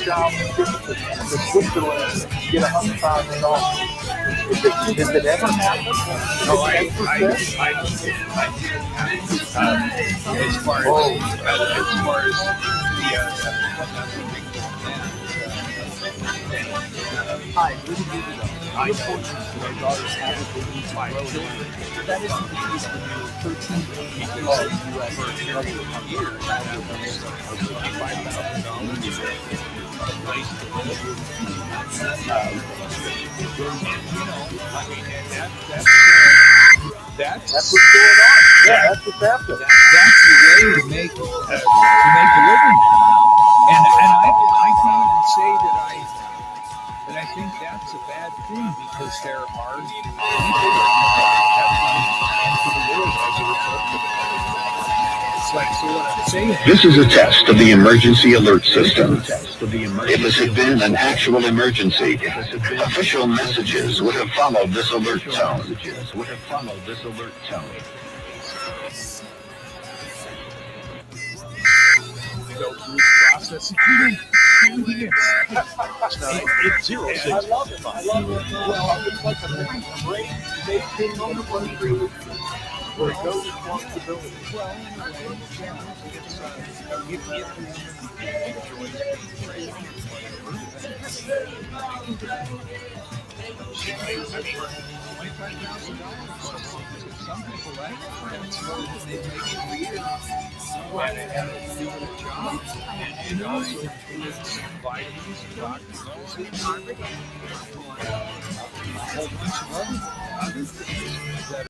job to Switzerland get $100,000. Does it ever happen? No, I don't think it happens. As far as the Hi, what do you do though? I'm fortunate that my daughters have a baby 5 children. That isn't the case when you're 13 U.S. for a period of years. That's what's going on. Yeah, that's what's happening. That's the way to make a living. And I can't even say that I think that's a bad thing, because there are people that have come into the world as a result of it. It's like, so what I'm saying. This is a test of the emergency alert system. If this had been an actual emergency, official messages would have followed this alert tone. Go through the process. It's 0 6. I love it. Well, it's like a great big moment for you where it goes responsibility. Well, you get some people like friends know that they make it weird. And doing a job, and also includes vitamins, doctors, a whole bunch of other things that